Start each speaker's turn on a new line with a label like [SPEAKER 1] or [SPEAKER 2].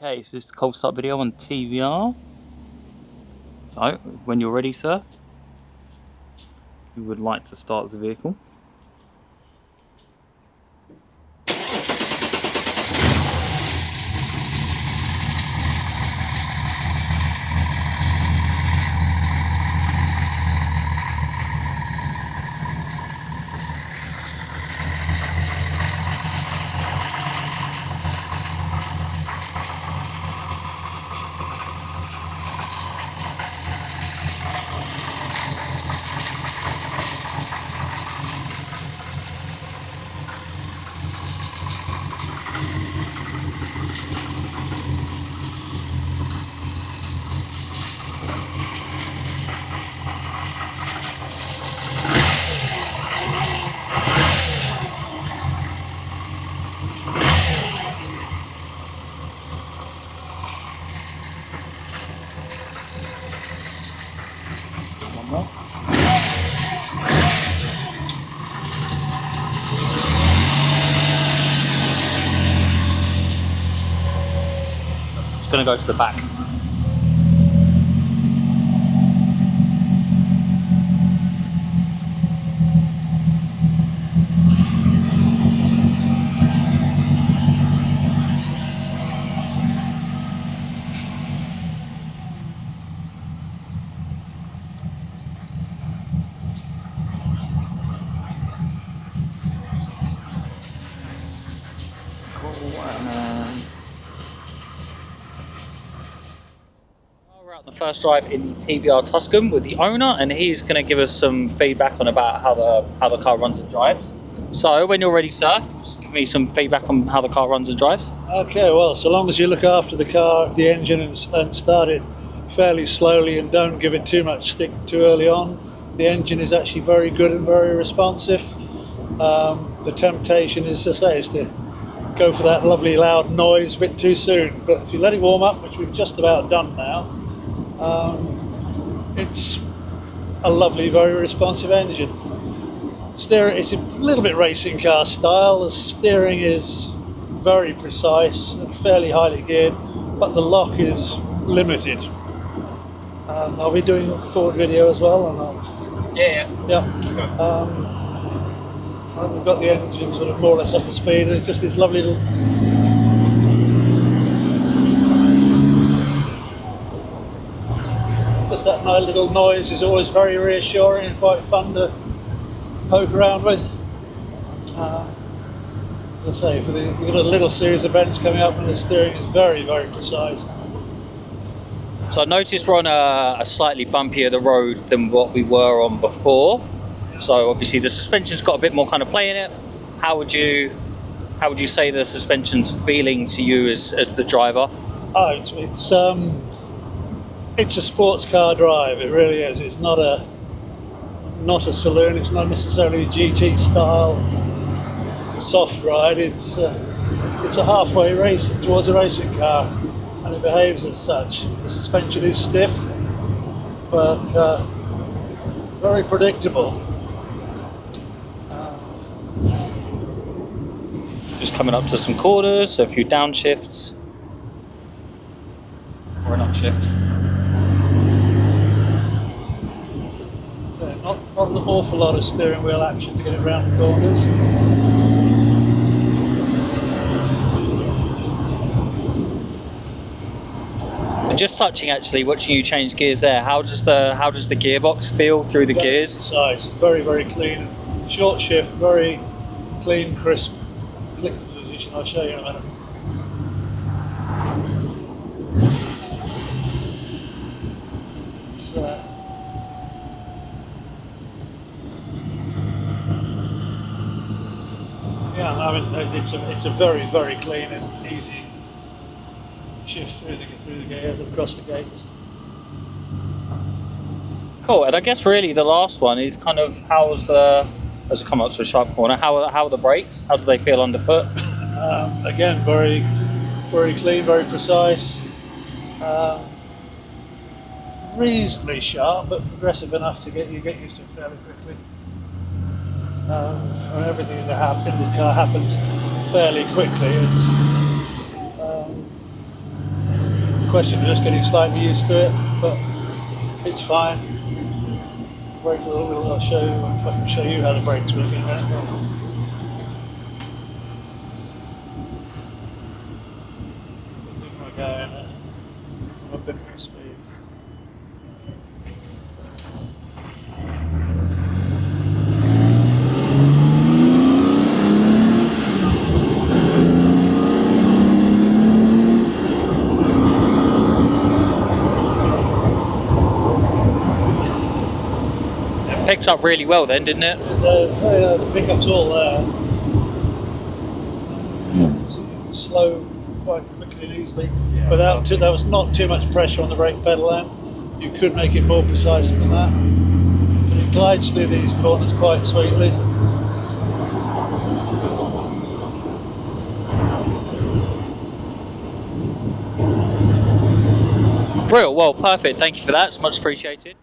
[SPEAKER 1] Okay, so this is the cold start video on TVR. So, when you're ready, sir, we would like to start the vehicle. One more. It's going to go to the back. We're out the first drive in the TVR Tuscan with the owner, and he's going to give us some feedback on about how the car runs and drives. So when you're ready, sir, just give me some feedback on how the car runs and drives.
[SPEAKER 2] Okay, well, so long as you look after the car, the engine, and start it fairly slowly and don't give it too much stick too early on, the engine is actually very good and very responsive. The temptation is to go for that lovely loud noise a bit too soon, but if you let it warm up, which we've just about done now, it's a lovely, very responsive engine. Steering, it's a little bit racing car style. The steering is very precise and fairly highly geared, but the lock is limited. Are we doing a forward video as well or not?
[SPEAKER 1] Yeah.
[SPEAKER 2] Yeah. We've got the engine sort of more or less up to speed, and it's just this lovely little. Just that nice little noise is always very reassuring and quite fun to poke around with. As I say, you've got a little series of bends coming up, and the steering is very, very precise.
[SPEAKER 1] So I noticed we're on a slightly bumpier the road than what we were on before. So obviously the suspension's got a bit more kind of play in it. How would you say the suspension's feeling to you as the driver?
[SPEAKER 2] Oh, it's a sports car drive. It really is. It's not a saloon. It's not necessarily a GT style soft ride. It's a halfway race towards a racing car, and it behaves as such. The suspension is stiff, but very predictable.
[SPEAKER 1] Just coming up to some corners, a few downshifts, or an upshift.
[SPEAKER 2] So not an awful lot of steering wheel action to get it around the corners.
[SPEAKER 1] And just touching, actually, watching you change gears there, how does the gearbox feel through the gears?
[SPEAKER 2] Precise, very, very clean, short shift, very clean, crisp. Click the position, I'll show you in a minute. It's a very, very clean and easy shift through the gears and across the gate.
[SPEAKER 1] Cool, and I guess really the last one is kind of as I come up to a sharp corner, how are the brakes? How do they feel underfoot?
[SPEAKER 2] Again, very, very clean, very precise. Reasonably sharp, but progressive enough to get used to it fairly quickly. And everything in the car happens fairly quickly. question of just getting slightly used to it, but it's fine. I'll show you, if I can show you how the brakes work in a minute. If I go in a bit more speed.
[SPEAKER 1] Picked up really well then, didn't it?
[SPEAKER 2] The pickup's all there. So you can slow quite quickly and easily without there was not too much pressure on the brake pedal end. You could make it more precise than that. But it glides through these corners quite sweetly.
[SPEAKER 1] Brilliant, well, perfect. Thank you for that. It's much appreciated.